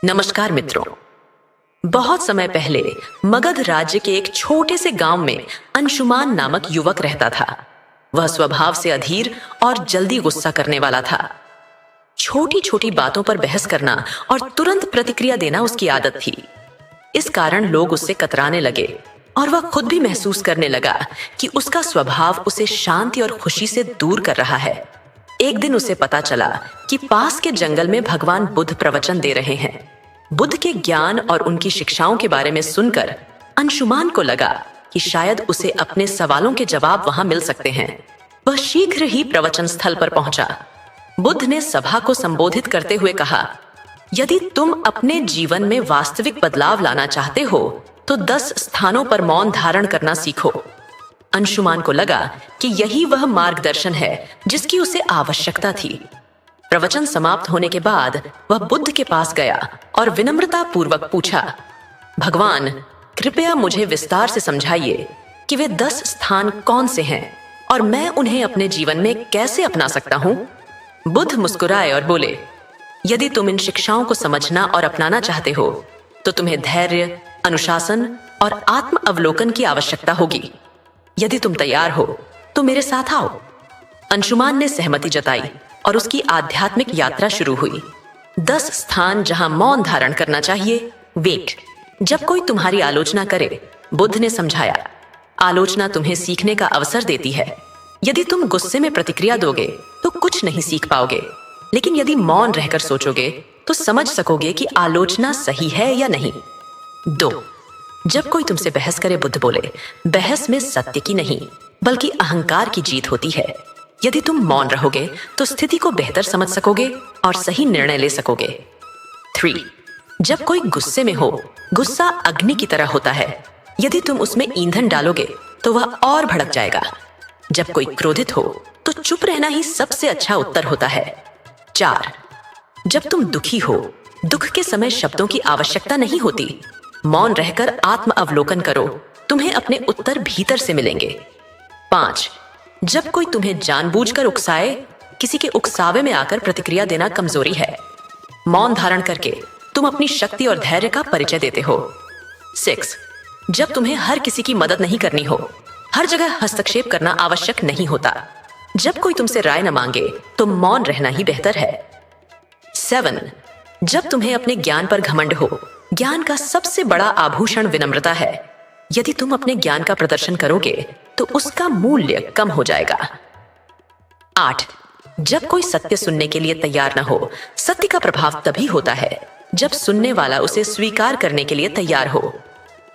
नमस्कार मित्रों। बहुत समय पहले मगध राज्य के एक छोटे से गांव में अंशुमान नामक युवक रहता था। वह स्वभाव से अधीर और जल्दी गुस्सा करने वाला था। छोटी छोटी बातों पर बहस करना और तुरंत प्रतिक्रिया देना उसकी आदत थी। इस कारण लोग उससे कतराने लगे और वह खुद भी महसूस करने लगा कि उसका स्वभाव उसे शांति और खुशी से दूर कर रहा है। एक दिन उसे पता चला कि पास के जंगल में भगवान बुद्ध प्रवचन दे रहे हैं। बुद्ध के ज्ञान और उनकी शिक्षाओं के बारे में सुनकर अंशुमान को लगा कि शायद उसे अपने सवालों के जवाब वहां मिल सकते हैं। वह शीघ्र ही प्रवचन स्थल पर पहुंचा। बुद्ध ने सभा को संबोधित करते हुए कहा, यदि तुम अपने जीवन में वास्तविक बदलाव लाना चाहते हो तो 10 स्थानों पर मौन धारण करना सीखो। अंशुमान को लगा कि यही वह मार्गदर्शन है जिसकी उसे आवश्यकता थी। प्रवचन समाप्त होने के बाद वह बुद्ध के पास गया और विनम्रता पूर्वक पूछा, भगवान, कृपया मुझे विस्तार से समझाइए कि वे 10 स्थान कौन से हैं और मैं उन्हें अपने जीवन में कैसे अपना सकता हूं। बुद्ध मुस्कुराए और बोले, यदि तुम इन शिक्षाओं को समझना और अपनाना चाहते हो तो तुम्हें धैर्य, अनुशासन और आत्म अवलोकन की आवश्यकता होगी। यदि तुम तैयार हो तो मेरे साथ आओ। अंशुमान ने सहमति जताई और उसकी आध्यात्मिक यात्रा शुरू हुई। 10 स्थान जहां मौन धारण करना चाहिए। वेट, जब कोई तुम्हारी आलोचना करे, बुद्ध ने समझाया, आलोचना तुम्हें सीखने का अवसर देती है। यदि तुम गुस्से में प्रतिक्रिया दोगे तो कुछ नहीं सीख पाओगे, लेकिन यदि मौन रहकर सोचोगे तो समझ सकोगे कि आलोचना सही है या नहीं। 2, जब कोई तुमसे बहस करे, बुद्ध बोले, बहस में सत्य की नहीं बल्कि अहंकार की जीत होती है। यदि तुम मौन रहोगे तो स्थिति को बेहतर समझ सकोगे और सही निर्णय ले सकोगे। 3, जब कोई गुस्से में हो, गुस्सा अग्नि की तरह होता है। यदि तुम उसमें ईंधन डालोगे तो वह और भड़क जाएगा। जब कोई क्रोधित हो तो चुप रहना ही सबसे अच्छा उत्तर होता है। 4, जब तुम दुखी हो, दुख के समय शब्दों की आवश्यकता नहीं होती। मौन रहकर आत्म अवलोकन करो, तुम्हें अपने उत्तर भीतर से मिलेंगे। 5, जब कोई तुम्हें जानबूझकर उकसाए, किसी के उकसावे में आकर प्रतिक्रिया देना कमजोरी है। मौन धारण करके तुम अपनी शक्ति और धैर्य का परिचय देते हो। 6, जब तुम्हें हर किसी की मदद नहीं करनी हो, हर जगह हस्तक्षेप करना आवश्यक नहीं होता। जब कोई तुमसे राय न मांगे तो मौन रहना ही बेहतर है। 7, जब तुम्हें अपने ज्ञान पर घमंड हो, ज्ञान का सबसे बड़ा आभूषण विनम्रता है। यदि तुम अपने ज्ञान का प्रदर्शन करोगे तो उसका मूल्य कम हो जाएगा। 8, जब कोई सत्य सुनने के लिए तैयार न हो, सत्य का प्रभाव तभी होता है जब सुनने वाला उसे स्वीकार करने के लिए तैयार हो।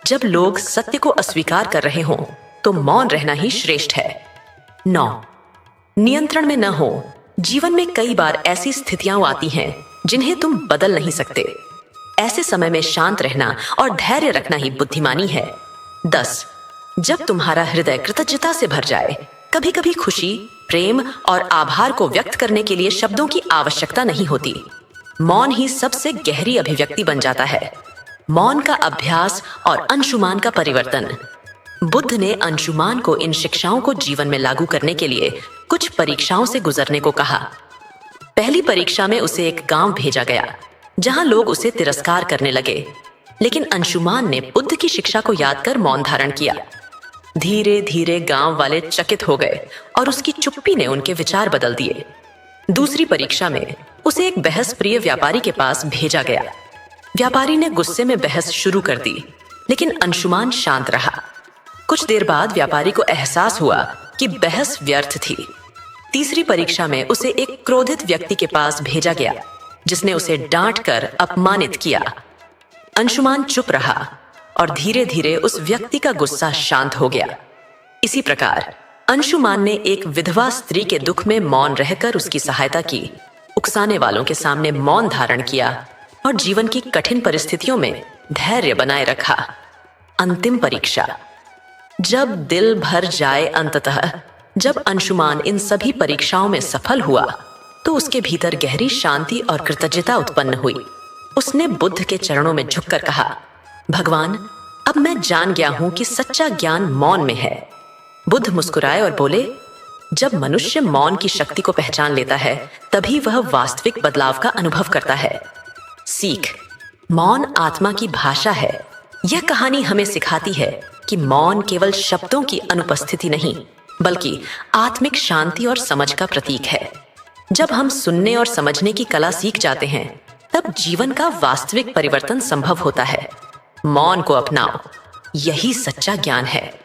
जब लोग सत्य को अस्वीकार कर रहे हों तो मौन रहना ही श्रेष्ठ है। 9, नियंत्रण में न हो। जीवन में कई बार ऐसी स्थितियां आती हैं जिन्हें तुम बदल नहीं सकते। ऐसे समय में शांत रहना और धैर्य रखना ही बुद्धिमानी है। 10, जब तुम्हारा हृदय कृतज्ञता से भर जाए, कभी कभी खुशी, प्रेम और आभार को व्यक्त करने के लिए शब्दों की आवश्यकता नहीं होती। मौन ही सबसे गहरी अभिव्यक्ति बन जाता है। मौन का अभ्यास और अंशुमान का परिवर्तन। बुद्ध ने अंशुमान को इन शिक्षाओं को जीवन में लागू करने के लिए कुछ परीक्षाओं से गुजरने को कहा। पहली परीक्षा में उसे एक गांव भेजा गया जहां लोग उसे तिरस्कार करने लगे, लेकिन अंशुमान ने बुद्ध की शिक्षा को याद कर मौन धारण किया। धीरे धीरे गांव वाले चकित हो गए और उसकी चुप्पी ने उनके विचार बदल दिए। दूसरी परीक्षा में उसे एक बहस प्रिय व्यापारी के पास भेजा गया। व्यापारी ने गुस्से में बहस शुरू कर दी, लेकिन अंशुमान शांत रहा। कुछ देर बाद व्यापारी को एहसास हुआ कि बहस व्यर्थ थी। तीसरी परीक्षा में उसे एक क्रोधित व्यक्ति के पास भेजा गया जिसने उसे डांट कर अपमानित किया। अंशुमान चुप रहा और धीरे धीरे उस व्यक्ति का गुस्सा शांत हो गया। इसी प्रकार अंशुमान ने एक विधवा स्त्री के दुख में मौन रहकर उसकी सहायता की, उकसाने वालों के सामने मौन धारण किया और जीवन की कठिन परिस्थितियों में धैर्य बनाए रखा। अंतिम परीक्षा। जब दिल भर जाए अंततः, जब अंशुमान इन सभी परीक्षाओं में सफल हुआ तो उसके भीतर गहरी शांति और कृतज्ञता उत्पन्न हुई। उसने बुद्ध के चरणों में झुककर कहा, भगवान, अब मैं जान गया हूं कि सच्चा ज्ञान मौन में है। बुद्ध मुस्कुराए और बोले, जब मनुष्य मौन की शक्ति को पहचान लेता है तभी वह वास्तविक बदलाव का अनुभव करता है। सीख, मौन आत्मा की भाषा है। यह कहानी हमें सिखाती है कि मौन केवल शब्दों की अनुपस्थिति नहीं, बल्कि आत्मिक शांति और समझ का प्रतीक है। जब हम सुनने और समझने की कला सीख जाते हैं, तब जीवन का वास्तविक परिवर्तन संभव होता है। मौन को अपनाओ, यही सच्चा ज्ञान है।